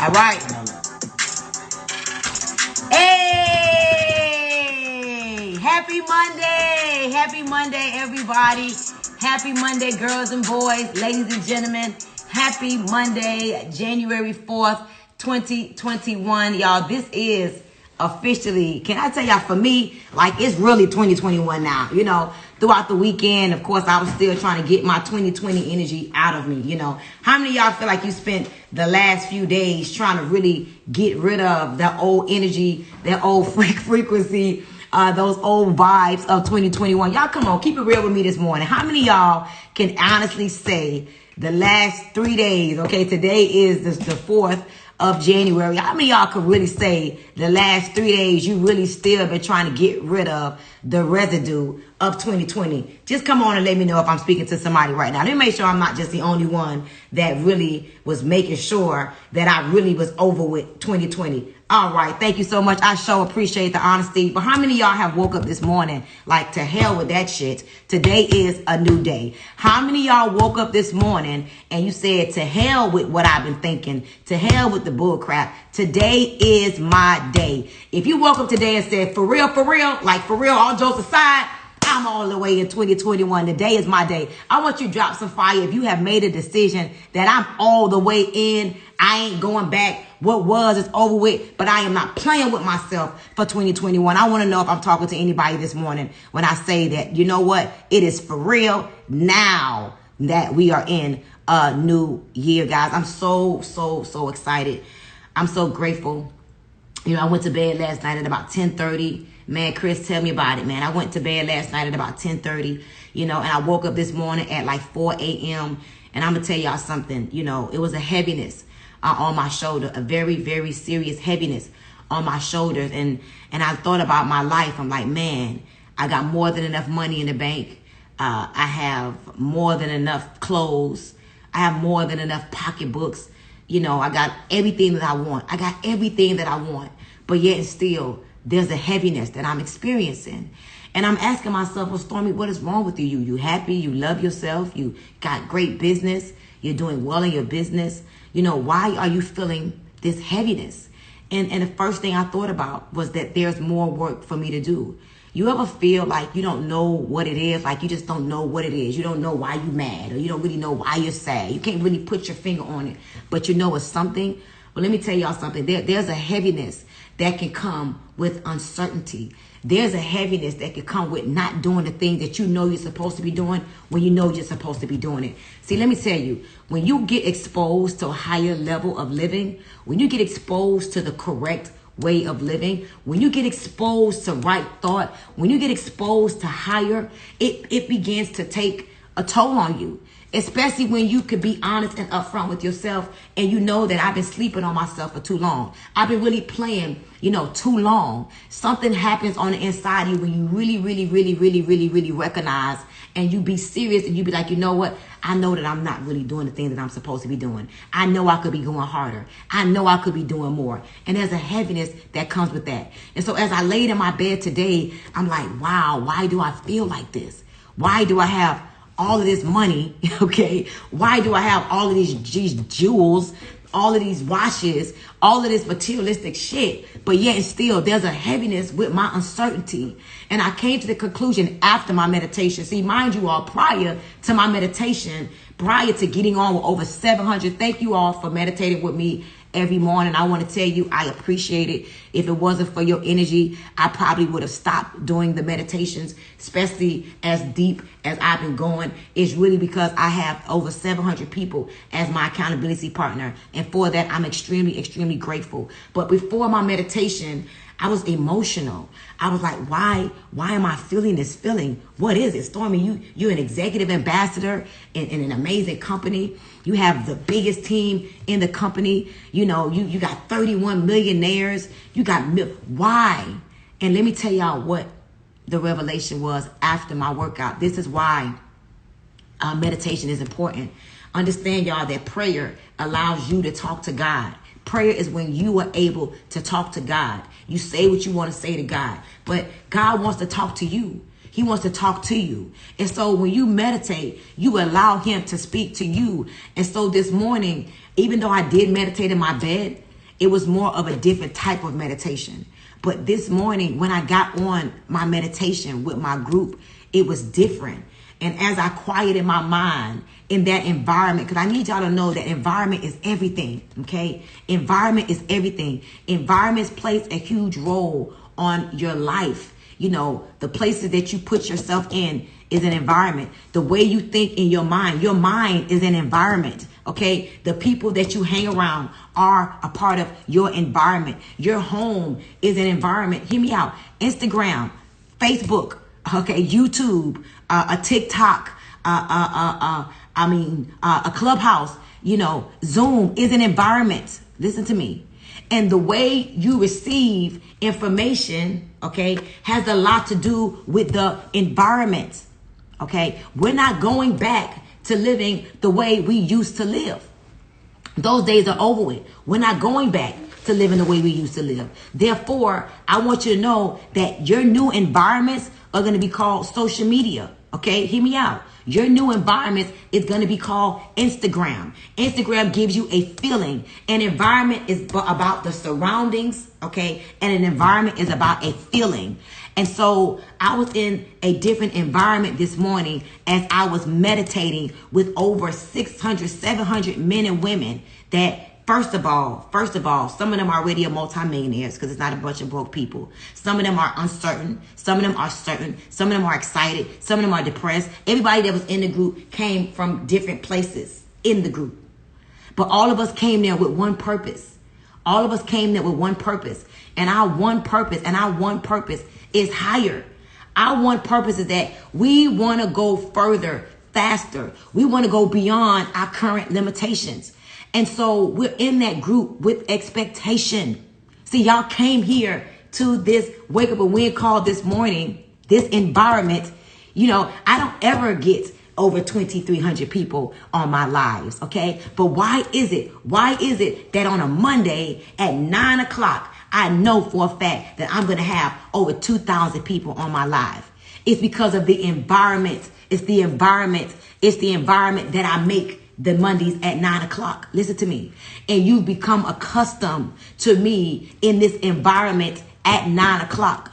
All right. Hey, happy Monday. Happy Monday, everybody. Happy Monday, girls and boys, ladies and gentlemen. Happy Monday, January 4th, 2021. Y'all, this is officially, can I tell y'all, for me, like, it's really 2021 now. You know, throughout the weekend, of course, I was still trying to get my 2020 energy out of me. You know, how many of y'all feel like you spent the last few days trying to really get rid of that old energy, that old frequency, those old vibes of 2021? Y'all, come on, keep it real with me this morning. How many of y'all can honestly say the last 3 days, okay, today is the 4th of January, how many of y'all could really say the last 3 days you really still been trying to get rid of the residue of 2020? Just come on and let me know if I'm speaking to somebody right now. Let me make sure I'm not just the only one that really was making sure that I really was over with 2020. All right, thank you so much. I sure appreciate the honesty. But how many of y'all have woke up this morning like, to hell with that shit? Today is a new day. How many of y'all woke up this morning and you said, to hell with what I've been thinking, to hell with the bull crap. Today is my day. If you woke up today and said, for real, like for real, all jokes aside, I'm all the way in 2021. Today is my day. I want you to drop some fire if you have made a decision that I'm all the way in. I ain't going back. What was is over with, but I am not playing with myself for 2021. I want to know if I'm talking to anybody this morning when I say that, you know what? It is for real now that we are in a new year, guys. I'm so excited. I'm so grateful. You know, I went to bed last night at about 10:30. Man, Chris, tell me about it, man. I went to bed last night at about 10:30, you know, and I woke up this morning at like 4 a.m. And I'm going to tell y'all something, you know, it was a heaviness on my shoulder, a very, very serious heaviness on my shoulders. And I thought about my life. I'm like, man, I got more than enough money in the bank. I have more than enough clothes. I have more than enough pocketbooks. You know, I got everything that I want. I got everything that I want. But yet and still, there's a heaviness that I'm experiencing. And I'm asking myself, well, Stormy, what is wrong with you? You happy? You love yourself? You got great business? You're doing well in your business? You know, why are you feeling this heaviness? And the first thing I thought about was that there's more work for me to do. You ever feel like you don't know what it is? Like you just don't know what it is. You don't know why you're mad, or you don't really know why you're sad. You can't really put your finger on it, but you know it's something. Well, let me tell y'all something. There's a heaviness that can come with uncertainty. There's a heaviness that can come with not doing the thing that you know you're supposed to be doing when you know you're supposed to be doing it. See, let me tell you, when you get exposed to a higher level of living, when you get exposed to the correct way of living, when you get exposed to right thought, when you get exposed to higher, it begins to take a toll on you. Especially when you could be honest and upfront with yourself, and you know that I've been sleeping on myself for too long. I've been really playing, you know, too long. Something happens on the inside of you when you really recognize, and you be serious, and you be like, you know what? I know that I'm not really doing the thing that I'm supposed to be doing. I know I could be going harder. I know I could be doing more. And there's a heaviness that comes with that. And so as I laid in my bed today, I'm like, wow, why do I feel like this? Why do I have all of this money? Okay, why do I have all of these jewels, all of these watches, all of this materialistic shit? But yet and still, there's a heaviness with my uncertainty. And I came to the conclusion after my meditation. See, mind you all, prior to my meditation, prior to getting on with over 700, thank you all for meditating with me every morning. I want to tell you, I appreciate it. If it wasn't for your energy, I probably would have stopped doing the meditations, especially as deep as I've been going. It's really because I have over 700 people as my accountability partner. And for that, I'm extremely grateful. But before my meditation, I was emotional. I was like, why am I feeling this feeling? What is it? Stormy, you're an executive ambassador in an amazing company. You have the biggest team in the company. You know, you got 31 millionaires. You got, why? And let me tell y'all what the revelation was after my workout. This is why meditation is important. Understand, y'all, that prayer allows you to talk to God. Prayer is when you are able to talk to God. You say what you want to say to God, but God wants to talk to you. He wants to talk to you. And so when you meditate, you allow him to speak to you. And so this morning, even though I did meditate in my bed, It was more of a different type of meditation. But this morning, when I got on my meditation with my group, it was different. And as I quieted my mind in that environment, because I need y'all to know that environment is everything, okay? Environment is everything. Environments plays a huge role on your life. You know, the places that you put yourself in is an environment. The way you think in your mind is an environment, okay? The people that you hang around are a part of your environment. Your home is an environment. Hear me out. Instagram, Facebook, okay, YouTube, a TikTok, a Clubhouse, you know, Zoom is an environment. Listen to me. And the way you receive information, okay, has a lot to do with the environment, okay? We're not going back to living the way we used to live. Those days are over with. We're not going back to living the way we used to live. Therefore, I want you to know that your new environments are going to be called social media. Okay, hear me out. Your new environment is going to be called Instagram. Instagram gives you a feeling. An environment is about the surroundings, okay? And an environment is about a feeling. And so I was in a different environment this morning as I was meditating with over 600, 700 men and women that First of all, some of them are already multimillionaires because it's not a bunch of broke people. Some of them are uncertain. Some of them are certain. Some of them are excited. Some of them are depressed. Everybody that was in the group came from different places in the group. But all of us came there with one purpose. All of us came there with one purpose. And our one purpose is higher. Our one purpose is that we want to go further, faster. We want to go beyond our current limitations. And so we're in that group with expectation. See, y'all came here to this Wake Up and Win call this morning, this environment. You know, I don't ever get over 2,300 people on my lives, okay? But why is it? Why is it that on a Monday at 9 o'clock, I know for a fact that I'm going to have over 2,000 people on my live? It's because of the environment. It's the environment that I make the Mondays at 9 o'clock. Listen to me. And you've become accustomed to me in this environment at 9 o'clock.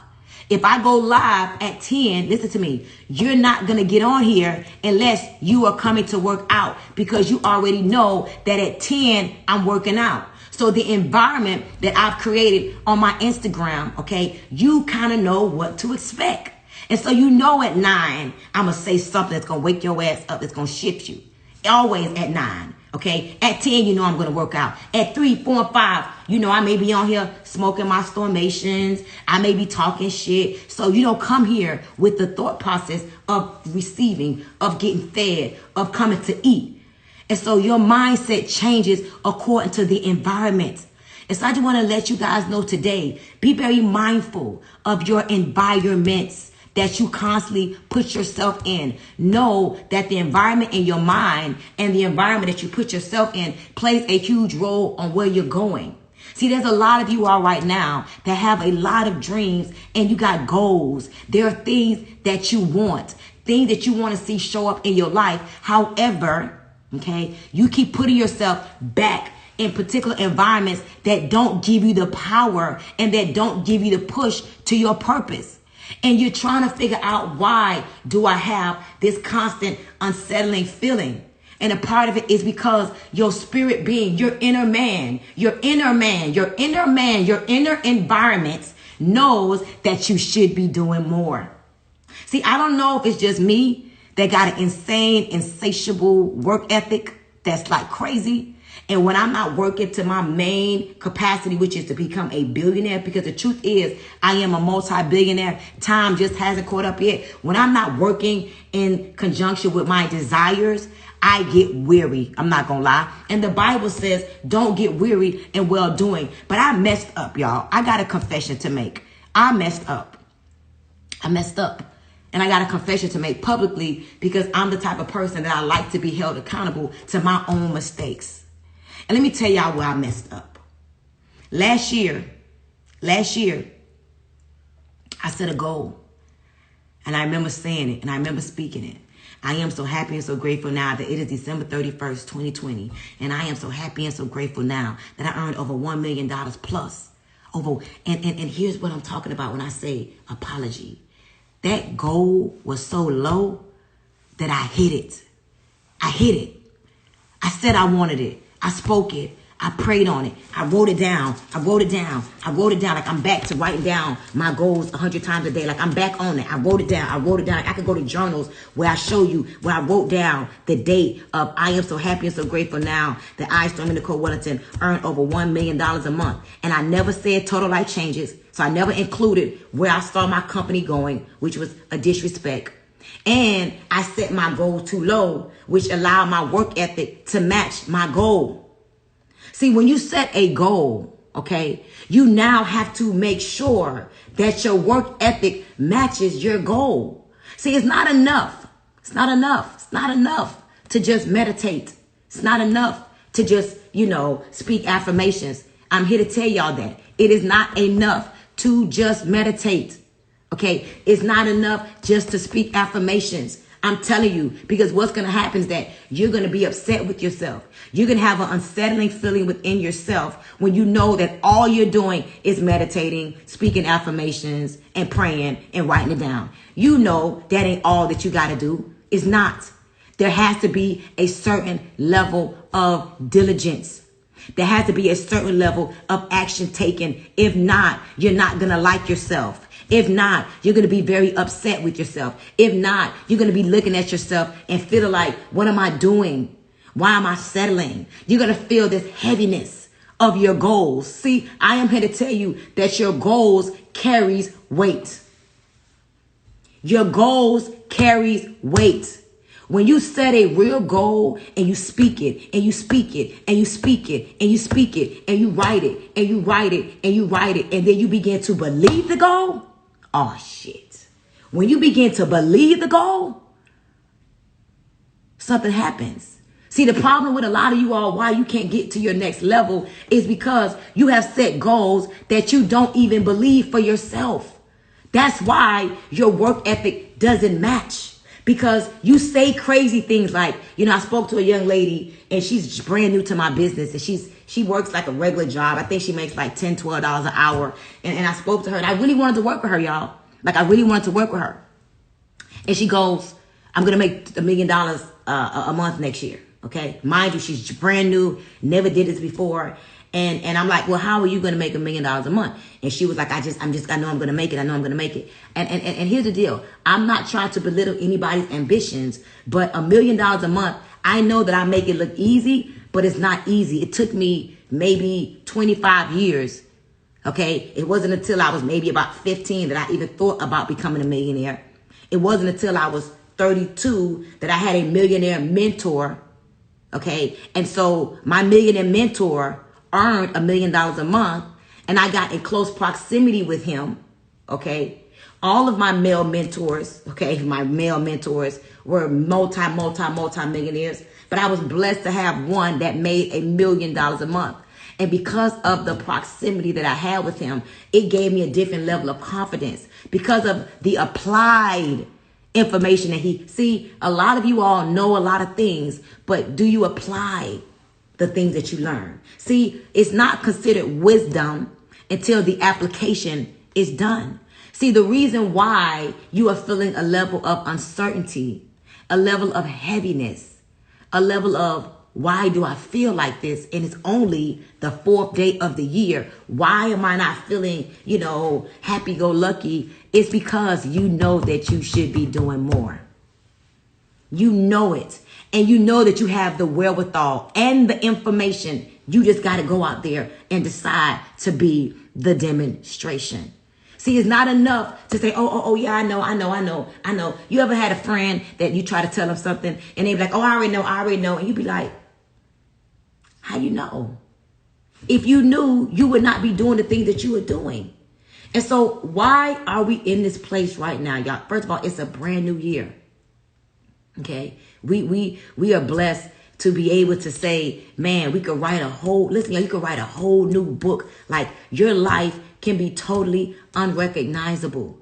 If I go live at 10, listen to me, you're not going to get on here unless you are coming to work out, because you already know that at 10, I'm working out. So the environment that I've created on my Instagram, okay, you kind of know what to expect. And so you know at 9, I'm going to say something that's going to wake your ass up, that's going to shift you. Always at 9, okay? At 10, you know I'm going to work out. At 3, 4, and 5, you know I may be on here smoking my Stormations. I may be talking shit. So you don't come here with the thought process of receiving, of getting fed, of coming to eat. And so your mindset changes according to the environment. And so I just want to let you guys know today, be very mindful of your environments that you constantly put yourself in. Know that the environment in your mind and the environment that you put yourself in plays a huge role on where you're going. See, there's a lot of you all right now that have a lot of dreams and you got goals. There are things that you want to see show up in your life. However, okay, you keep putting yourself back in particular environments that don't give you the power and that don't give you the push to your purpose. And you're trying to figure out, why do I have this constant unsettling feeling? And a part of it is because your spirit being, your inner environment knows that you should be doing more. See, I don't know if it's just me that got an insane, insatiable work ethic that's like crazy. And when I'm not working to my main capacity, which is to become a billionaire, because the truth is I am a multi-billionaire. Time just hasn't caught up yet. When I'm not working in conjunction with my desires, I get weary. I'm not going to lie. And the Bible says, don't get weary in well doing. But I messed up, y'all. I got a confession to make. I messed up. And I got a confession to make publicly, because I'm the type of person that I like to be held accountable to my own mistakes. And let me tell y'all where I messed up. Last year, I set a goal. And I remember saying it, and I remember speaking it. I am so happy and so grateful now that it is December 31st, 2020. And I am so happy and so grateful now that I earned over $1 million plus. And here's what I'm talking about when I say apology. That goal was so low that I hit it. I hit it. I said I wanted it. I spoke it. I prayed on it. I wrote it down. I wrote it down. I wrote it down. Like I'm back to writing down my goals 100 times a day. Like I'm back on it. I wrote it down. I wrote it down. Like I could go to journals where I show you where I wrote down the date of I am so happy and so grateful now that I, Stormy Nicole Wellington, earned over $1 million a month. And I never said total life changes. So I never included where I saw my company going, which was a disrespect. And I set my goal too low, which allowed my work ethic to match my goal. See, when you set a goal, okay, you now have to make sure that your work ethic matches your goal. See, it's not enough. It's not enough. It's not enough to just meditate. It's not enough to just, speak affirmations. I'm here to tell y'all that it is not enough to just meditate. Okay, it's not enough just to speak affirmations. I'm telling you, because what's going to happen is that you're going to be upset with yourself. You're going to have an unsettling feeling within yourself when you know that all you're doing is meditating, speaking affirmations, and praying and writing it down. You know that ain't all that you got to do. It's not. There has to be a certain level of diligence. There has to be a certain level of action taken. If not, you're not going to like yourself. If not, you're going to be very upset with yourself. If not, you're going to be looking at yourself and feeling like, what am I doing? Why am I settling? You're going to feel this heaviness of your goals. See, I am here to tell you that your goals carries weight. Your goals carries weight. When you set a real goal and you speak it and you speak it and you speak it and you speak it and you write it and you write it and you write it and then you begin to believe the goal. Oh, shit. When you begin to believe the goal, something happens. See, the problem with a lot of you all, why you can't get to your next level is because you have set goals that you don't even believe for yourself. That's why your work ethic doesn't match. Because you say crazy things like, I spoke to a young lady and she's brand new to my business and she works like a regular job. I think she makes like $10, $12 an hour. And I spoke to her and I really wanted to work with her, y'all. Like I really wanted to work with her. And she goes, I'm going to make $1 million a month next year. Okay. Mind you, she's brand new, never did this before. And I'm like, well, how are you going to make $1 million a month? And she was like, I know I'm going to make it. I know I'm going to make it. And here's the deal. I'm not trying to belittle anybody's ambitions, but $1 million a month, I know that I make it look easy, but it's not easy. It took me maybe 25 years. Okay. It wasn't until I was maybe about 15 that I even thought about becoming a millionaire. It wasn't until I was 32 that I had a millionaire mentor. Okay. And so my millionaire mentor earned $1 million a month and I got in close proximity with him. Okay. All of my male mentors, my male mentors were multi-millionaires, but I was blessed to have one that made $1 million a month. And because of the proximity that I had with him, it gave me a different level of confidence because of the applied information that see, a lot of you all know a lot of things, but do you apply the things that you learn? See, it's not considered wisdom until the application is done. See, the reason why you are feeling a level of uncertainty, a level of heaviness, a level of why do I feel like this? And it's only the 4th day of the year. Why am I not feeling, happy-go-lucky? It's because you know that you should be doing more. You know it. And you know that you have the wherewithal and the information. You just got to go out there and decide to be the demonstration. See, it's not enough to say, oh, yeah, I know. You ever had a friend that you try to tell them something and they be like, oh, I already know. And you be like, how you know? If you knew, you would not be doing the things that you were doing. And so why are we in this place right now, y'all? First of all, it's a brand new year. Okay, we are blessed to be able to say, man, we could write you could write a whole new book. Like your life can be totally unrecognizable.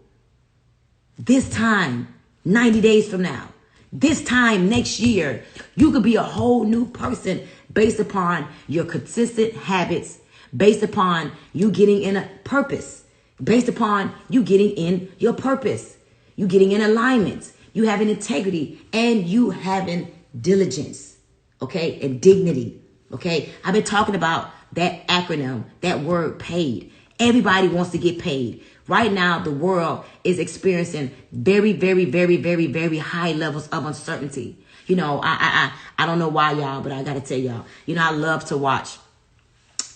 This time, 90 days from now, This time next year, you could be a whole new person based upon your consistent habits, based upon you getting in a purpose, based upon you getting in your purpose, you getting in alignment, you having integrity, and you having diligence, okay, and dignity, okay? I've been talking about that acronym, that word paid. Everybody wants to get paid. Right now, the world is experiencing very, very, very, very, very high levels of uncertainty. You know, I don't know why, y'all, but I got to tell y'all, you know, I love to watch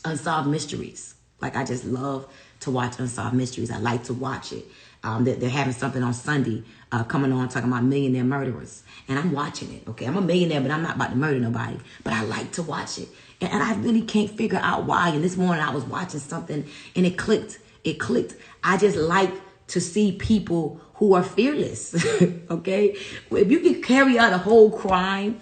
Unsolved Mysteries. Like, I just love to watch Unsolved Mysteries. I like to watch it. They're having something on Sunday coming on talking about millionaire murderers. And I'm watching it, okay? I'm a millionaire, but I'm not about to murder nobody. But I like to watch it. And I really can't figure out why. And this morning I was watching something and it clicked. It clicked. I just like to see people who are fearless, okay? If you can carry out a whole crime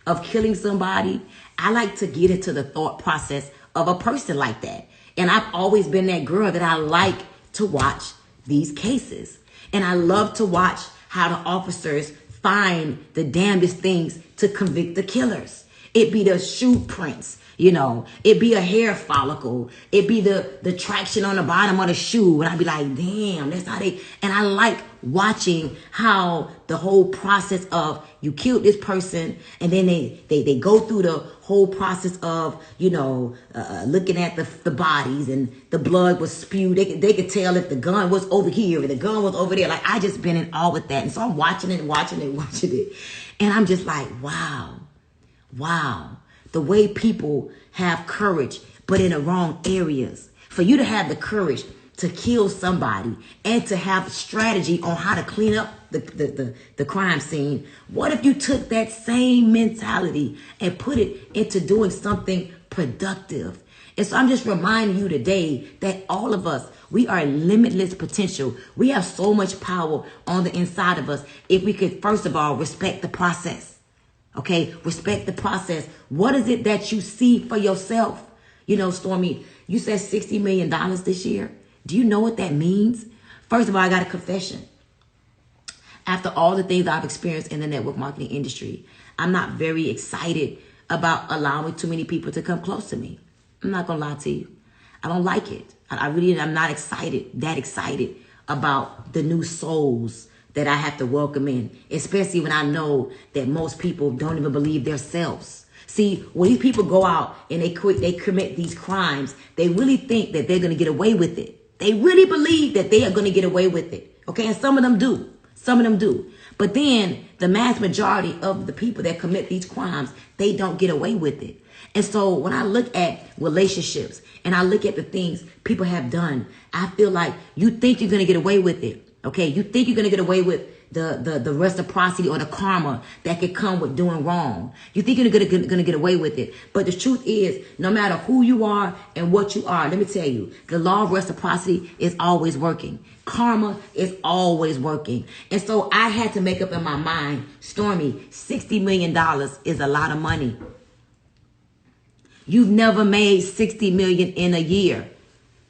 of killing somebody, I like to get into the thought process of a person like that. And I've always been that girl that I like to watch these cases. And I love to watch how the officers find the damnedest things to convict the killers. It be the shoe prints, you know, it be a hair follicle, it be the traction on the bottom of the shoe. And I'd be like, damn, that's how they, and I like watching how the whole process of you killed this person and then they go through the whole process of, you know, looking at the bodies and the blood was spewed. They could tell if the gun was over here and the gun was over there. Like, I just been in awe with that. And so I'm watching it. And I'm just like, wow. The way people have courage, but in the wrong areas. For you to have the courage to kill somebody and to have strategy on how to clean up the crime scene. What if you took that same mentality and put it into doing something productive? And so I'm just reminding you today that all of us, we are limitless potential. We have so much power on the inside of us if we could, first of all, respect the process. Okay, respect the process. What is it that you see for yourself? You know, Stormy, you said $60 million this year. Do you know what that means? First of all, I got a confession. After all the things I've experienced in the network marketing industry, I'm not very excited about allowing too many people to come close to me. I'm not going to lie to you. I don't like it. I'm not that excited about the new souls that I have to welcome in, especially when I know that most people don't even believe themselves. See, when these people go out and they commit these crimes, they really think that they're going to get away with it. They really believe that they are going to get away with it. Okay, and some of them do. But then the mass majority of the people that commit these crimes, they don't get away with it. And so when I look at relationships and I look at the things people have done, I feel like you think you're going to get away with it. Okay, you think you're going to get away with the reciprocity or the karma that could come with doing wrong. You think you're going to get away with it. But the truth is, no matter who you are and what you are, let me tell you, the law of reciprocity is always working. Karma is always working. And so I had to make up in my mind, Stormy, $60 million is a lot of money. You've never made $60 million in a year.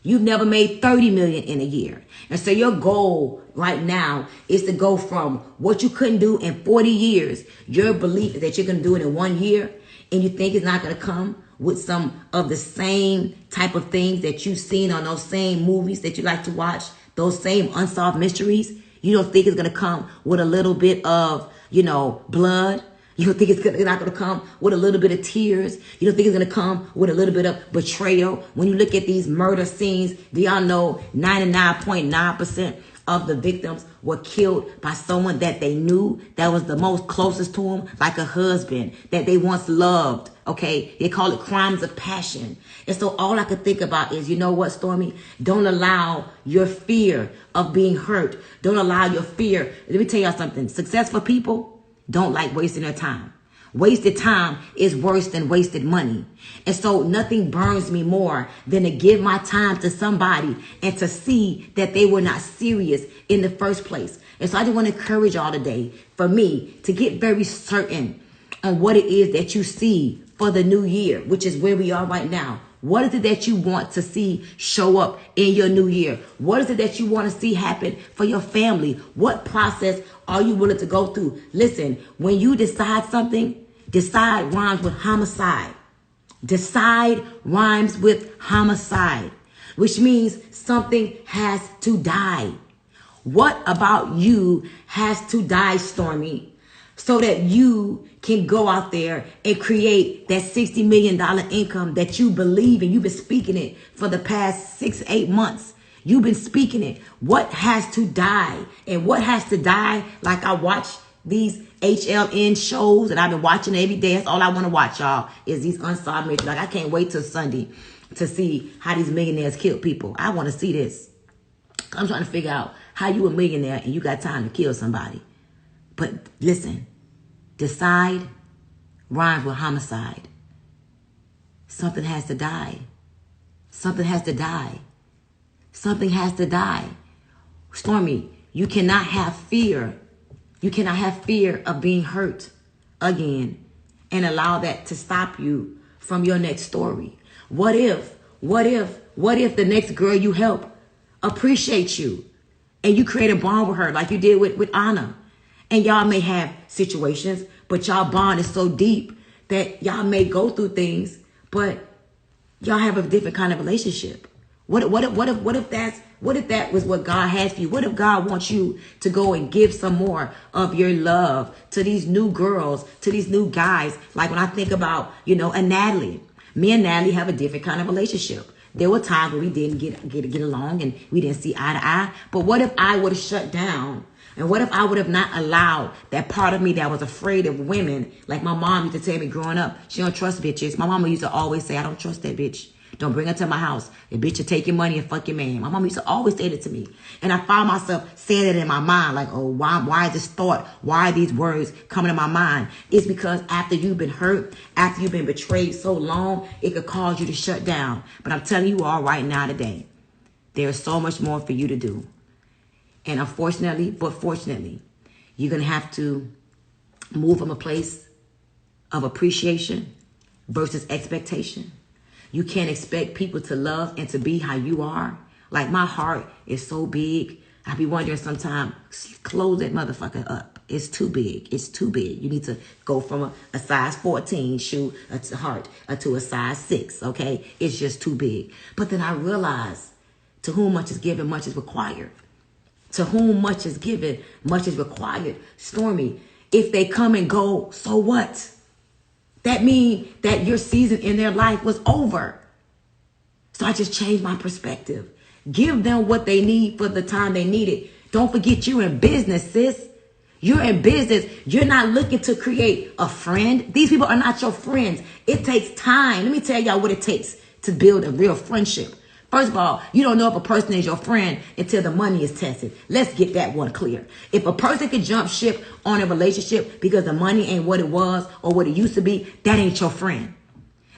You've never made $30 million in a year. And so your goal right now is to go from what you couldn't do in 40 years, your belief is that you're going to do it in 1 year, and you think it's not going to come with some of the same type of things that you've seen on those same movies that you like to watch, those same unsolved mysteries. You don't think it's going to come with a little bit of, you know, blood. You don't think it's not going to come with a little bit of tears. You don't think it's going to come with a little bit of betrayal. When you look at these murder scenes, do y'all know 99.9% of the victims were killed by someone that they knew that was the most closest to them, like a husband that they once loved. Okay, they call it crimes of passion. And so all I could think about is, you know what, Stormy? Don't allow your fear of being hurt. Don't allow your fear. Let me tell y'all something. Successful people don't like wasting their time. Wasted time is worse than wasted money. And so nothing burns me more than to give my time to somebody and to see that they were not serious in the first place. And so I just want to encourage y'all today, for me, to get very certain on what it is that you see for the new year, which is where we are right now. What is it that you want to see show up in your new year? What is it that you want to see happen for your family? What process are you willing to go through? Listen, when you decide something, decide rhymes with homicide. Decide rhymes with homicide, which means something has to die. What about you has to die, Stormy, so that you can go out there and create that $60 million income that you believe in? You've been speaking it for the past 6-8 months. You've been speaking it. What has to die? And what has to die? Like, I watch these HLN shows and I've been watching every day. That's all I want to watch, y'all, is these unsolved mysteries. Like, I can't wait till Sunday to see how these millionaires kill people. I want to see this. I'm trying to figure out how you a millionaire and you got time to kill somebody. But listen, decide rhymes with homicide. Something has to die. Something has to die. Something has to die. Stormy, you cannot have fear. You cannot have fear of being hurt again and allow that to stop you from your next story. What if the next girl you help appreciates you and you create a bond with her like you did with Anna? And y'all may have situations, but y'all bond is so deep that y'all may go through things, but y'all have a different kind of relationship. What if that was what God has for you? What if God wants you to go and give some more of your love to these new girls, to these new guys? Like when I think about, and Natalie, me and Natalie have a different kind of relationship. There were times where we didn't get along and we didn't see eye to eye. But what if I would have shut down? And what if I would have not allowed that part of me that was afraid of women? Like my mom used to tell me growing up, she don't trust bitches. My mama used to always say, I don't trust that bitch. Don't bring her to my house. The bitch will take your money and fuck your man. My mom used to always say that to me. And I found myself saying it in my mind, like, oh, why is this thought? Why are these words coming to my mind? It's because after you've been hurt, after you've been betrayed so long, it could cause you to shut down. But I'm telling you all right now today, there's so much more for you to do. And unfortunately, but fortunately, you're going to have to move from a place of appreciation versus expectation. You can't expect people to love and to be how you are. Like, my heart is so big. I be wondering sometimes, close that motherfucker up. It's too big. It's too big. You need to go from a size 14 shoe heart to a size 6, okay? It's just too big. But then I realized, to whom much is given, much is required. To whom much is given, much is required. Stormy, if they come and go, so what? That means that your season in their life was over. So I just changed my perspective. Give them what they need for the time they need it. Don't forget, you're in business, sis. You're in business. You're not looking to create a friend. These people are not your friends. It takes time. Let me tell y'all what it takes to build a real friendship. First of all, you don't know if a person is your friend until the money is tested. Let's get that one clear. If a person can jump ship on a relationship because the money ain't what it was or what it used to be, that ain't your friend.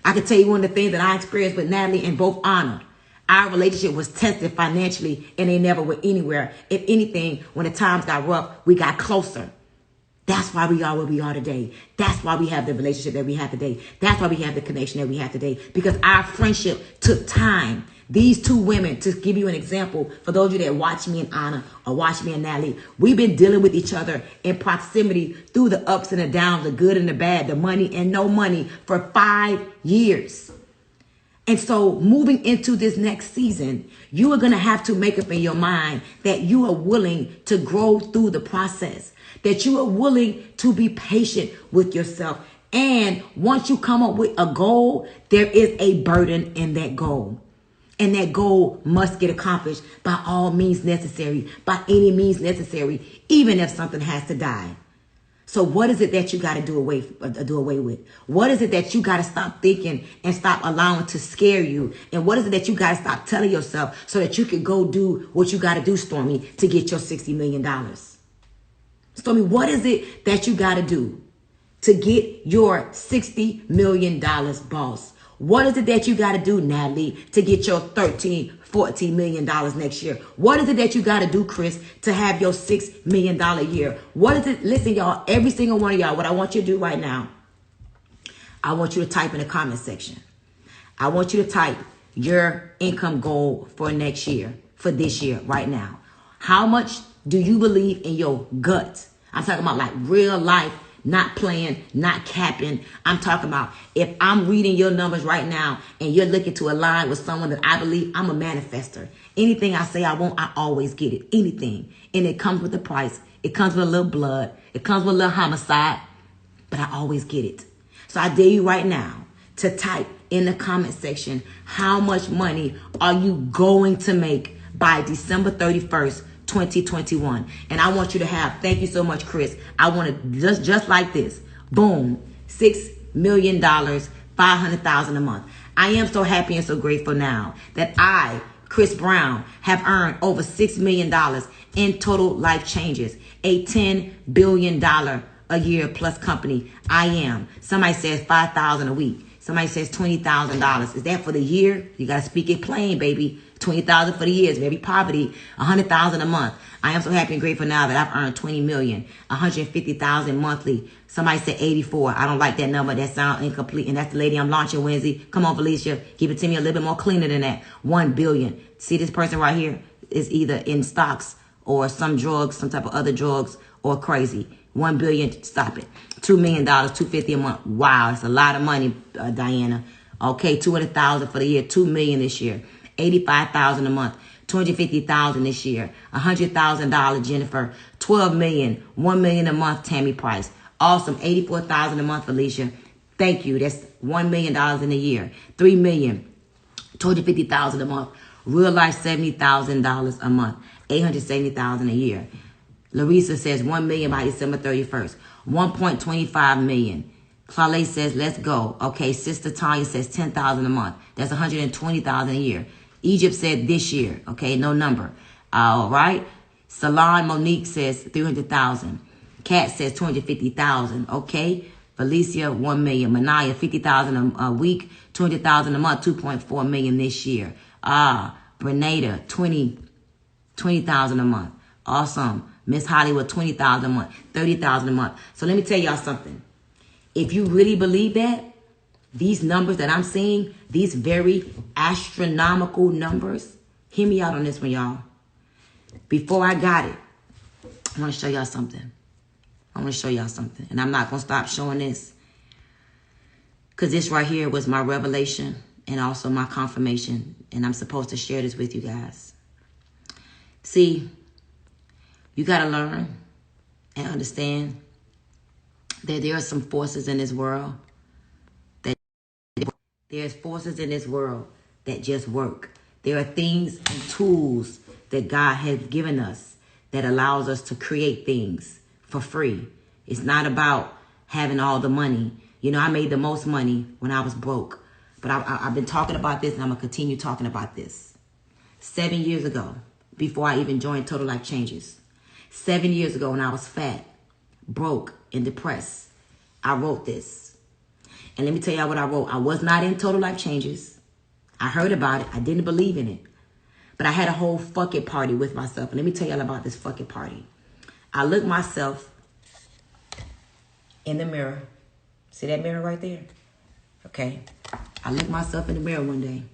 I can tell you one of the things that I experienced with Natalie and both Anna. Our relationship was tested financially and they never went anywhere. If anything, when the times got rough, we got closer. That's why we are where we are today. That's why we have the relationship that we have today. That's why we have the connection that we have today. Because our friendship took time. These two women, to give you an example, for those of you that watch me and Anna or watch me and Natalie, we've been dealing with each other in proximity through the ups and the downs, the good and the bad, the money and no money for 5 years. And so moving into this next season, you are going to have to make up in your mind that you are willing to grow through the process, that you are willing to be patient with yourself. And once you come up with a goal, there is a burden in that goal. And that goal must get accomplished by all means necessary, by any means necessary, even if something has to die. So what is it that you got to do away with? What is it that you got to stop thinking and stop allowing to scare you? And what is it that you got to stop telling yourself so that you can go do what you got to do, Stormy, to get your $60 million? Stormy, what is it that you got to do to get your $60 million, boss? What is it that you got to do, Natalie, to get your $14 million next year? What is it that you got to do, Chris, to have your $6 million year? What is it? Listen, y'all, every single one of y'all, what I want you to do right now, I want you to type in the comment section. I want you to type your income goal for next year, for this year, right now. How much do you believe in your gut? I'm talking about like real life, not playing, not capping. I'm talking about if I'm reading your numbers right now and you're looking to align with someone that I believe, I'm a manifester. Anything I say I want, I always get it. Anything. And it comes with a price. It comes with a little blood. It comes with a little homicide. But I always get it. So I dare you right now to type in the comment section, how much money are you going to make by December 31st, 2021? And I want you to have, thank you so much, Chris. I want to just like this. Boom. $6 million, $500,000 a month. I am so happy and so grateful now that I, Chris Brown, have earned over $6 million in total life changes. A $10 billion a year plus company. I am. Somebody says $5,000 a week. Somebody says $20,000. Is that for the year? You got to speak it plain, baby. $20,000 for the year is maybe poverty. $100,000 a month. I am so happy and grateful now that I've earned $20 million, $150,000 monthly. Somebody said 84. I don't like that number. That sounds incomplete. And that's the lady I'm launching Wednesday. Come on, Felicia. Give it to me a little bit more cleaner than that. $1 billion. See this person right here is either in stocks or some drugs, some type of other drugs, or crazy. $1 billion. Stop it. $2 million, $250 a month. Wow, it's a lot of money, Diana. Okay, $200,000 for the year. $2 million this year. $85,000 a month. $250,000 this year. $100,000, Jennifer. $12 million. $1 million a month, Tammy Price. Awesome. $84,000 a month, Felicia. Thank you. That's $1 million in a year. $3 million. $250,000 a month. Real life, $70,000 a month. $870,000 a year. Larissa says $1 million by December 31st. $1.25 million. Claude says, let's go. Okay, Sister Tanya says $10,000 a month. That's $120,000 a year. Egypt said this year. Okay, no number. All right. Salon Monique says $300,000. Kat says $250,000. Okay. Felicia, $1 million. Manaya, $50,000 a week. $200,000 a month. $2.4 million this year. Brenada, $20,000 a month. Awesome. Miss Hollywood, $20,000 a month. $30,000 a month. So let me tell y'all something. If you really believe that, these numbers that I'm seeing, these very astronomical numbers, hear me out on this one, y'all. Before I got it, I want to show y'all something. And I'm not going to stop showing this. Because this right here was my revelation and also my confirmation. And I'm supposed to share this with you guys. See, you got to learn and understand that there are some forces in this world There's forces in this world that just work. There are things and tools that God has given us that allows us to create things for free. It's not about having all the money. You know, I made the most money when I was broke. But I've been talking about this, and I'm going to continue talking about this. 7 years ago, before I even joined Total Life Changes, 7 years ago when I was fat, broke, and depressed, I wrote this. And let me tell y'all what I wrote. I was not in Total Life Changes. I heard about it. I didn't believe in it. But I had a whole fuck it party with myself. And let me tell y'all about this fuck it party. I looked myself in the mirror. See that mirror right there? Okay. I looked myself in the mirror one day.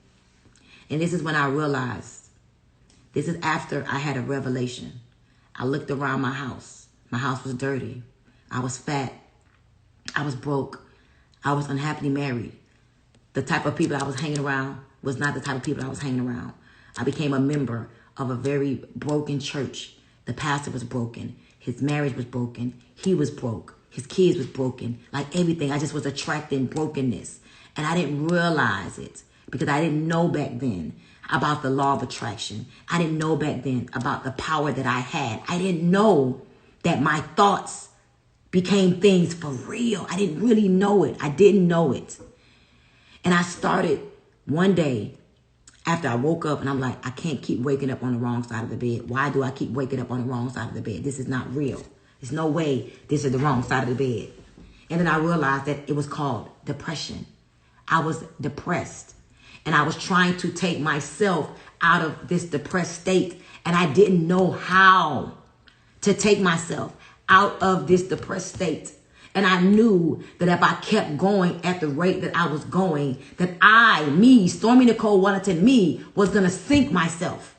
And this is when I realized. This is after I had a revelation. I looked around my house. My house was dirty. I was fat. I was broke. I was unhappily married. The type of people I was hanging around was not the type of people I was hanging around. I became a member of a very broken church. The pastor was broken. His marriage was broken. He was broke. His kids was broken. Like everything, I just was attracting brokenness. And I didn't realize it because I didn't know back then about the law of attraction. I didn't know back then about the power that I had. I didn't know that my thoughts became things for real. I didn't really know it. I didn't know it. And I started one day after I woke up and I'm like, I can't keep waking up on the wrong side of the bed. Why do I keep waking up on the wrong side of the bed? This is not real. There's no way this is the wrong side of the bed. And then I realized that it was called depression. I was depressed. And I was trying to take myself out of this depressed state. And I didn't know how to take myself out of this depressed state. And I knew that if I kept going at the rate that I was going, that Stormy Nicole Wellington, was going to sink myself.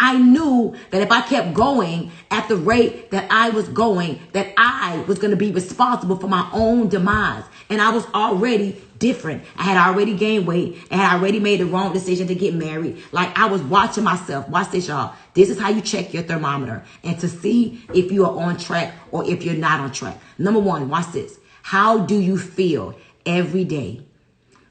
I knew that if I kept going at the rate that I was going, that I was going to be responsible for my own demise. And I was already different. I had already gained weight and had already made the wrong decision to get married. Like, I was watching myself. Watch this, y'all. This is how you check your thermometer and to see if you are on track or if you're not on track. Number one, watch this. How do you feel every day?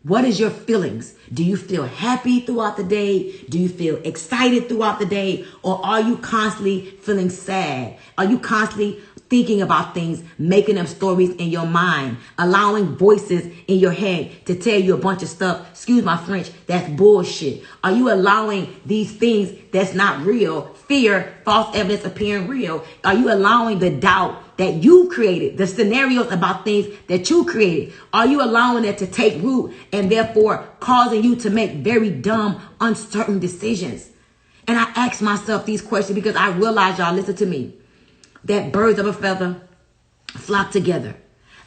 What is your feelings? Do you feel happy throughout the day? Do you feel excited throughout the day? Or are you constantly feeling sad? Are you constantly thinking about things, making up stories in your mind, allowing voices in your head to tell you a bunch of stuff, excuse my French, that's bullshit? Are you allowing these things that's not real, fear, false evidence appearing real? Are you allowing the doubt that you created, the scenarios about things that you created? Are you allowing that to take root and therefore causing you to make very dumb, uncertain decisions? And I ask myself these questions because I realize, y'all, listen to me, that birds of a feather flock together.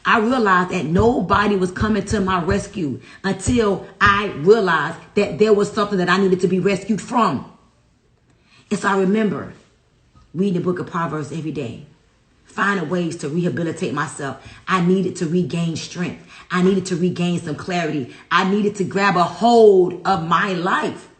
I realized that nobody was coming to my rescue until I realized that there was something that I needed to be rescued from. And so I remember reading the book of Proverbs every day, finding ways to rehabilitate myself. I needed to regain strength. I needed to regain some clarity. I needed to grab a hold of my life.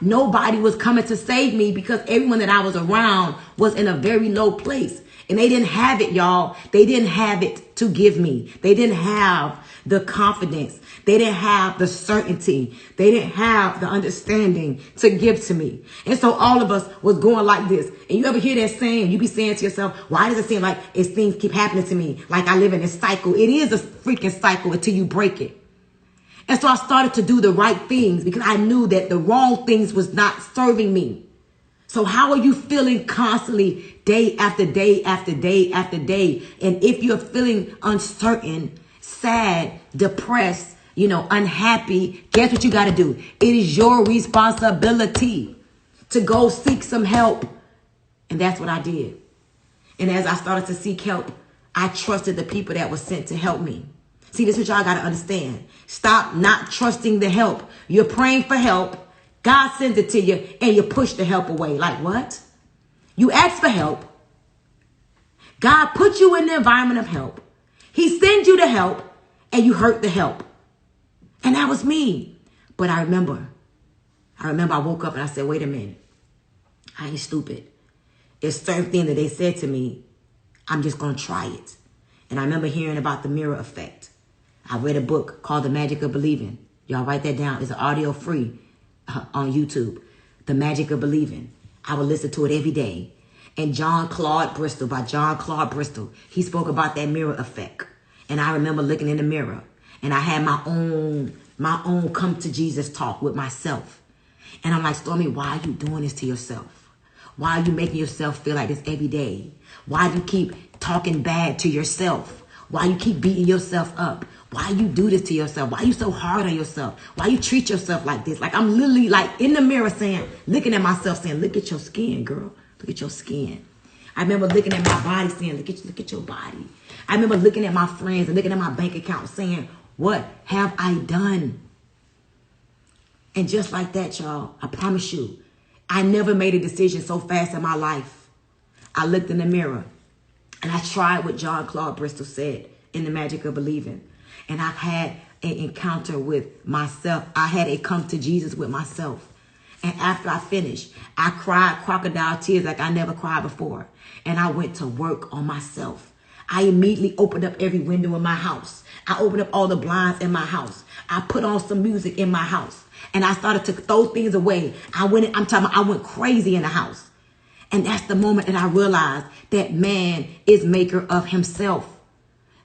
Nobody was coming to save me because everyone that I was around was in a very low place. And they didn't have it, y'all. They didn't have it to give me. They didn't have the confidence. They didn't have the certainty. They didn't have the understanding to give to me. And so all of us was going like this. And you ever hear that saying? You be saying to yourself, why does it seem like things keep happening to me? Like I live in this cycle. It is a freaking cycle until you break it. And so I started to do the right things because I knew that the wrong things was not serving me. So how are you feeling constantly, day after day after day after day? And if you're feeling uncertain, sad, depressed, unhappy, guess what you got to do? It is your responsibility to go seek some help. And that's what I did. And as I started to seek help, I trusted the people that were sent to help me. See, this is what y'all got to understand. Stop not trusting the help. You're praying for help. God sends it to you and you push the help away. Like what? You ask for help. God put you in the environment of help. He sends you the help and you hurt the help. And that was me. But I remember I woke up and I said, wait a minute. I ain't stupid. There's certain things that they said to me. I'm just going to try it. And I remember hearing about the mirror effect. I read a book called The Magic of Believing. Y'all write that down. It's an audio free on YouTube. The Magic of Believing. I would listen to it every day. And by John Claude Bristol, he spoke about that mirror effect. And I remember looking in the mirror and I had my own come to Jesus talk with myself. And I'm like, Stormy, why are you doing this to yourself? Why are you making yourself feel like this every day? Why do you keep talking bad to yourself? Why you keep beating yourself up? Why you do this to yourself? Why you so hard on yourself? Why you treat yourself like this? Like I'm literally like in the mirror saying, looking at myself saying, look at your skin, girl. Look at your skin. I remember looking at my body saying, look at your body. I remember looking at my friends and looking at my bank account saying, what have I done? And just like that, y'all, I promise you, I never made a decision so fast in my life. I looked in the mirror and I tried what John Claude Bristol said in The Magic of Believing. And I had an encounter with myself. I had a come to Jesus with myself. And after I finished, I cried crocodile tears like I never cried before. And I went to work on myself. I immediately opened up every window in my house. I opened up all the blinds in my house. I put on some music in my house. And I started to throw things away. I went crazy in the house. And that's the moment that I realized that man is maker of himself.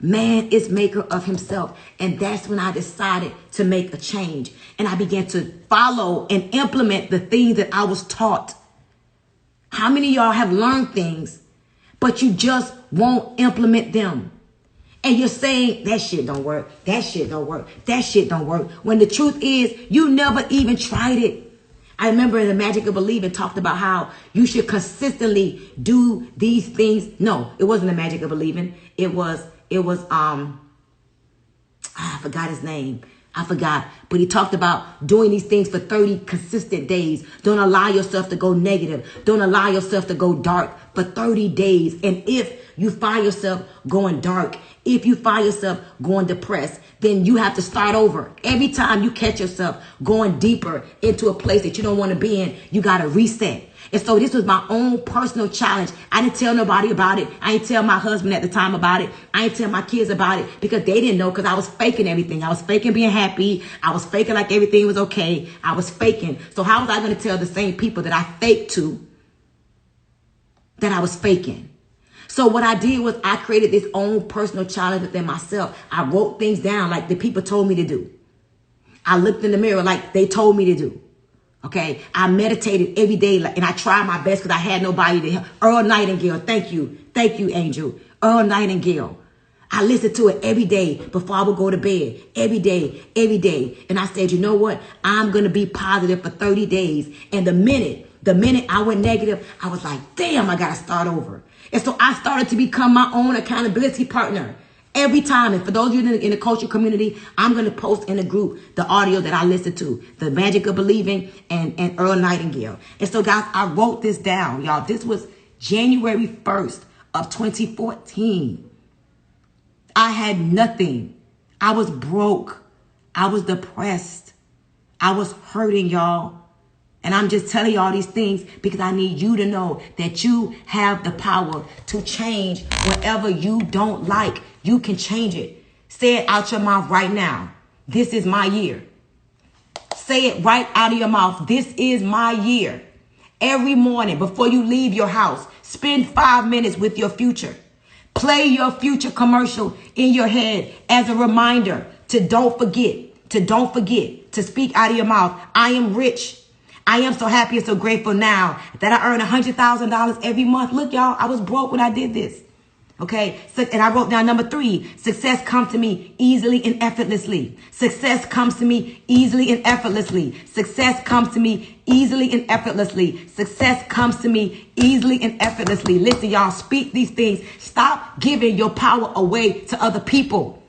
Man is maker of himself. And that's when I decided to make a change. And I began to follow and implement the things that I was taught. How many of y'all have learned things, but you just won't implement them? And you're saying, that shit don't work. That shit don't work. That shit don't work. When the truth is, you never even tried it. I remember in The Magic of Believing talked about how you should consistently do these things. No, it wasn't The Magic of Believing. It was It was, I forgot his name. I forgot. But he talked about doing these things for 30 consistent days. Don't allow yourself to go negative. Don't allow yourself to go dark for 30 days. And if you find yourself going dark, if you find yourself going depressed, then you have to start over. Every time you catch yourself going deeper into a place that you don't want to be in, you got to reset. And so this was my own personal challenge. I didn't tell nobody about it. I didn't tell my husband at the time about it. I didn't tell my kids about it because they didn't know, because I was faking everything. I was faking being happy. I was faking like everything was okay. I was faking. So how was I going to tell the same people that I faked to that I was faking? So what I did was I created this own personal challenge within myself. I wrote things down like the people told me to do. I looked in the mirror like they told me to do. Okay, I meditated every day, and I tried my best because I had nobody to help. Earl Nightingale, thank you, Angel. Earl Nightingale. I listened to it every day before I would go to bed. Every day. And I said, you know what? I'm going to be positive for 30 days. And the minute I went negative, I was like, damn, I got to start over. And so I started to become my own accountability partner. Every time, and for those of you in the coaching community, I'm going to post in the group the audio that I listened to, The Magic of Believing and Earl Nightingale. And so, guys, I wrote this down, y'all. This was January 1st of 2014. I had nothing. I was broke. I was depressed. I was hurting, y'all. And I'm just telling y'all these things because I need you to know that you have the power to change whatever you don't like. You can change it. Say it out your mouth right now. This is my year. Say it right out of your mouth. This is my year. Every morning before you leave your house, spend 5 minutes with your future. Play your future commercial in your head as a reminder to don't forget to speak out of your mouth. I am rich. I am so happy and so grateful now that I earn $100,000 every month. Look, y'all, I was broke when I did this. Okay. So, and I wrote down number 3, success comes to me easily and effortlessly. Success comes to me easily and effortlessly. Success comes to me easily and effortlessly. Success comes to me easily and effortlessly. Listen, y'all, speak these things. Stop giving your power away to other people.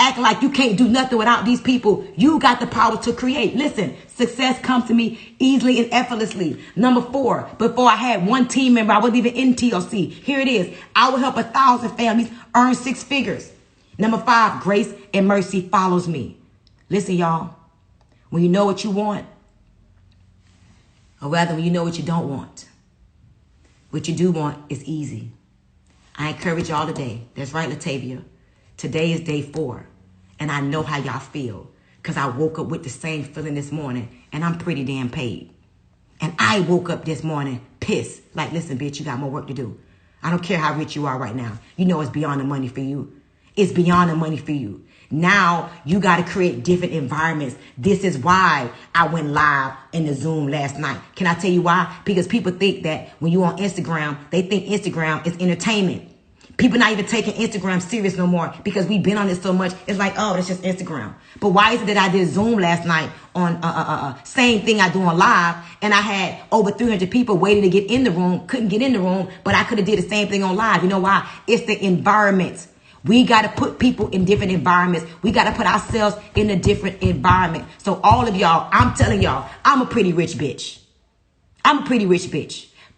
Act like you can't do nothing without these people. You got the power to create. Listen, success comes to me easily and effortlessly. Number 4, before I had one team member, I wasn't even in TLC. Here it is. I will help 1,000 families earn 6 figures. Number 5, grace and mercy follows me. Listen, y'all, when you know what you want, or rather when you know what you don't want, what you do want is easy. I encourage y'all today. That's right, Latavia. Today is day 4, and I know how y'all feel because I woke up with the same feeling this morning, and I'm pretty damn paid. And I woke up this morning pissed. Like, listen, bitch, you got more work to do. I don't care how rich you are right now. You know it's beyond the money for you. It's beyond the money for you. Now you got to create different environments. This is why I went live in the Zoom last night. Can I tell you why? Because people think that when you're on Instagram, they think Instagram is entertainment. People not even taking Instagram serious no more because we've been on it so much. It's like, oh, that's just Instagram. But why is it that I did Zoom last night on same thing I do on live, and I had over 300 people waiting to get in the room, couldn't get in the room, but I could have did the same thing on live. You know why? It's the environment. We got to put people in different environments. We got to put ourselves in a different environment. So all of y'all, I'm telling y'all, I'm a pretty rich bitch.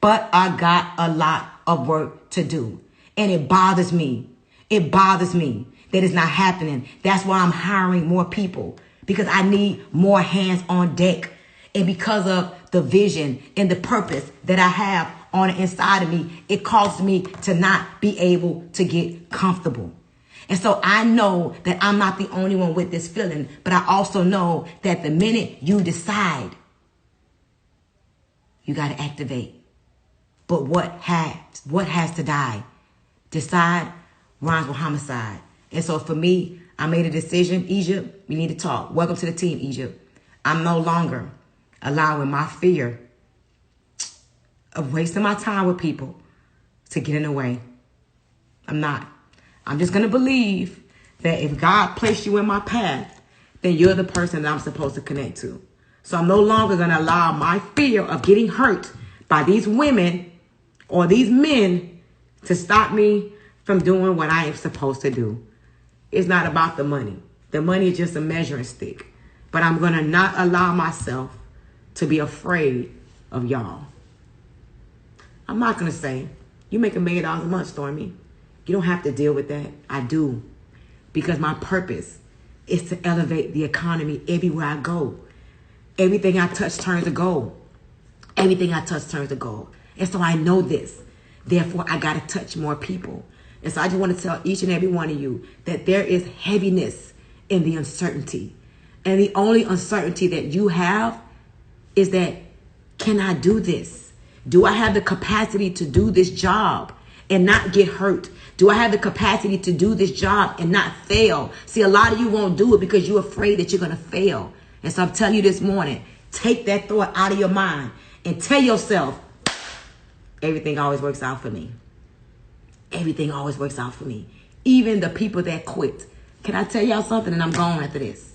But I got a lot of work to do. And it bothers me. It bothers me that it's not happening. That's why I'm hiring more people, because I need more hands on deck. And because of the vision and the purpose that I have on the inside of me, it causes me to not be able to get comfortable. And so I know that I'm not the only one with this feeling, but I also know that the minute you decide, you got to activate. But what has to die? Decide rhymes with homicide. And so for me, I made a decision. Egypt, we need to talk. Welcome to the team, Egypt. I'm no longer allowing my fear of wasting my time with people to get in the way. I'm not. I'm just going to believe that if God placed you in my path, then you're the person that I'm supposed to connect to. So I'm no longer going to allow my fear of getting hurt by these women or these men to stop me from doing what I am supposed to do. It's not about the money. The money is just a measuring stick. But I'm going to not allow myself to be afraid of y'all. I'm not going to say, you make $1 million a month, Stormy. You don't have to deal with that. I do. Because my purpose is to elevate the economy everywhere I go. Everything I touch turns to gold. Everything I touch turns to gold. And so I know this. Therefore, I got to touch more people. And so I just want to tell each and every one of you that there is heaviness in the uncertainty. And the only uncertainty that you have is that, can I do this? Do I have the capacity to do this job and not get hurt? Do I have the capacity to do this job and not fail? See, a lot of you won't do it because you're afraid that you're going to fail. And so I'm telling you this morning, take that thought out of your mind and tell yourself, everything always works out for me. Everything always works out for me. Even the people that quit. Can I tell y'all something? And I'm gone after this.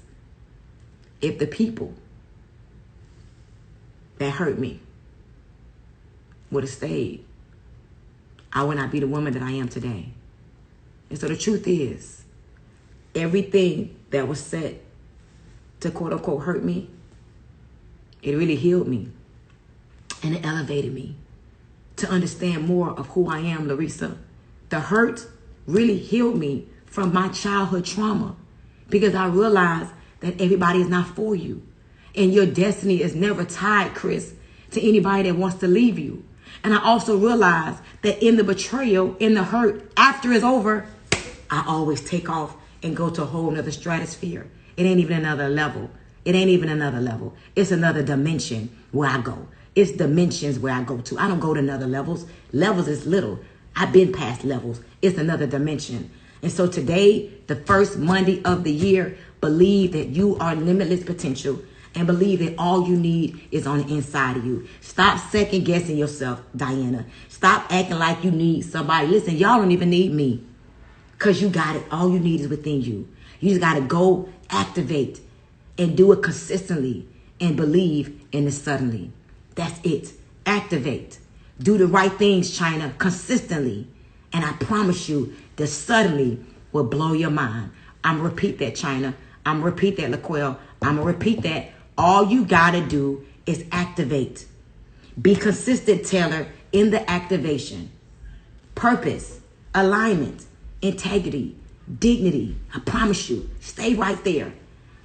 If the people that hurt me would have stayed, I would not be the woman that I am today. And so the truth is, everything that was said to quote unquote hurt me, it really healed me. And it elevated me to understand more of who I am, Larissa. The hurt really healed me from my childhood trauma, because I realized that everybody is not for you. And your destiny is never tied, Chris, to anybody that wants to leave you. And I also realized that in the betrayal, in the hurt, after it's over, I always take off and go to a whole nother stratosphere. It ain't even another level. It ain't even another level. It's another dimension where I go. It's dimensions where I go to. I don't go to another levels. Levels is little. I've been past levels. It's another dimension. And so today, the first Monday of the year, believe that you are limitless potential and believe that all you need is on the inside of you. Stop second guessing yourself, Diana. Stop acting like you need somebody. Listen, y'all don't even need me, because you got it. All you need is within you. You just got to go activate and do it consistently and believe in the suddenly. That's it. Activate. Do the right things, China, consistently. And I promise you, the suddenly will blow your mind. I'm going to repeat that, China. I'm going to repeat that, LaQuelle. I'm going to repeat that. All you got to do is activate. Be consistent, Taylor, in the activation. Purpose, alignment, integrity, dignity. I promise you, stay right there.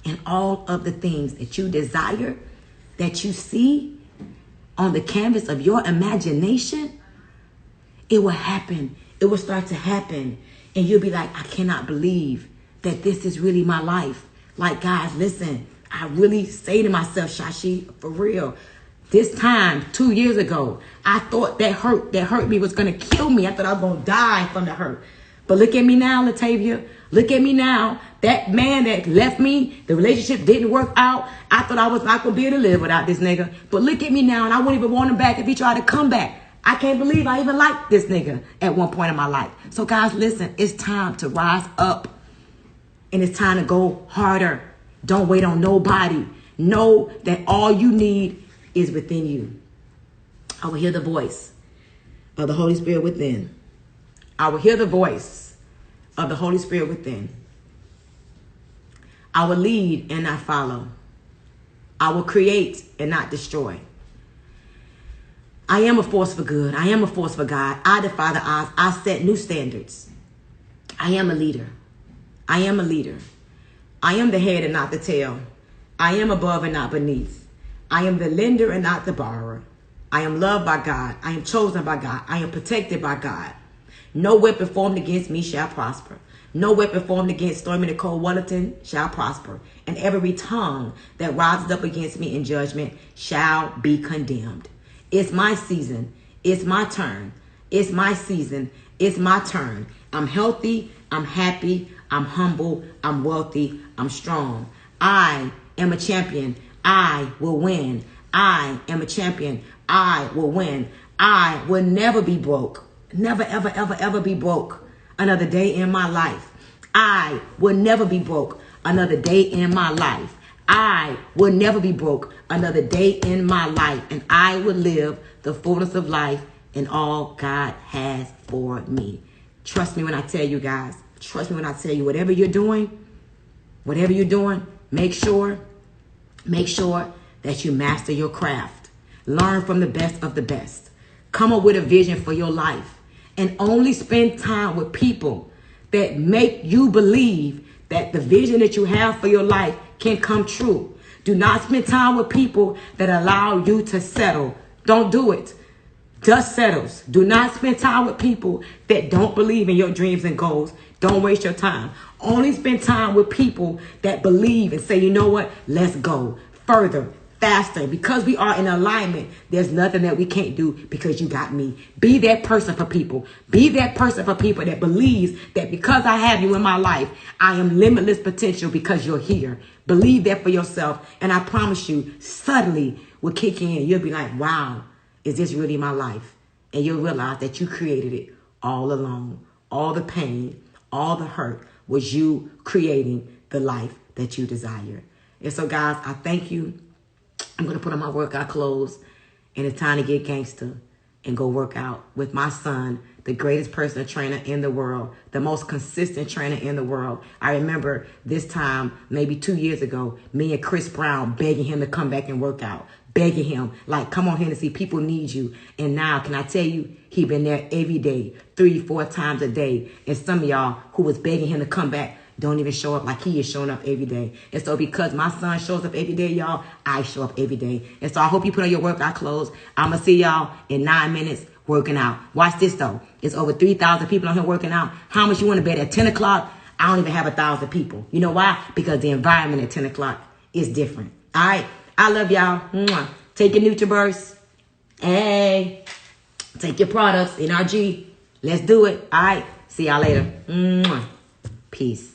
And all of the things that you desire, that you see on the canvas of your imagination, it will happen. It will start to happen. And you'll be like, I cannot believe that this is really my life. Like, guys, listen, I really say to myself, Shashi, for real, this time, 2 years ago, I thought that hurt me was going to kill me. I thought I was going to die from the hurt. But look at me now, Latavia. Look at me now. That man that left me, the relationship didn't work out. I thought I was not going to be able to live without this nigga. But look at me now, and I wouldn't even want him back if he tried to come back. I can't believe I even liked this nigga at one point in my life. So guys, listen, it's time to rise up. And it's time to go harder. Don't wait on nobody. Know that all you need is within you. I will hear the voice of the Holy Spirit within. I will hear the voice of the Holy Spirit within. I will lead and not follow. I will create and not destroy. I am a force for good. I am a force for God. I defy the odds. I set new standards. I am a leader. I am a leader. I am the head and not the tail. I am above and not beneath. I am the lender and not the borrower. I am loved by God. I am chosen by God. I am protected by God. No weapon formed against me shall prosper. No weapon formed against Stormy Nicole Wellington shall prosper. And every tongue that rises up against me in judgment shall be condemned. It's my season. It's my turn. It's my season. It's my turn. I'm healthy. I'm happy. I'm humble. I'm wealthy. I'm strong. I am a champion. I will win. I am a champion. I will win. I will never be broke. Never, ever, ever, ever be broke another day in my life. I will never be broke another day in my life. I will never be broke another day in my life. And I will live the fullness of life and all God has for me. Trust me when I tell you guys. Trust me when I tell you, whatever you're doing, make sure that you master your craft. Learn from the best of the best. Come up with a vision for your life. And only spend time with people that make you believe that the vision that you have for your life can come true. Do not spend time with people that allow you to settle. Don't do it. Dust settles. Do not spend time with people that don't believe in your dreams and goals. Don't waste your time. Only spend time with people that believe and say, you know what? Let's go further, faster. Because we are in alignment, there's nothing that we can't do because you got me. Be that person for people. Be that person for people that believes that because I have you in my life, I am limitless potential because you're here. Believe that for yourself. And I promise you, suddenly will kick in. You'll be like, wow, is this really my life? And you'll realize that you created it all alone. All the pain, all the hurt was you creating the life that you desire. And so, guys, I thank you. I'm going to put on my workout clothes, and it's time to get gangster and go work out with my son, the greatest personal trainer in the world, the most consistent trainer in the world. I remember this time, maybe 2 years ago, me and Chris Brown begging him to come back and work out, begging him, like, come on here to see people need you. And now, can I tell you, he been there every day, 3-4 times a day. And some of y'all who was begging him to come back don't even show up like he is showing up every day. And so because my son shows up every day, y'all, I show up every day. And so I hope you put on your workout clothes. I'm going to see y'all in 9 minutes working out. Watch this, though. It's over 3,000 people on here working out. How much you want to bet at 10 o'clock? I don't even have 1,000 people. You know why? Because the environment at 10 o'clock is different. All right? I love y'all. Mwah. Take your NutriBurst. Hey. Take your products, NRG. Let's do it. All right. See y'all later. Mwah. Peace.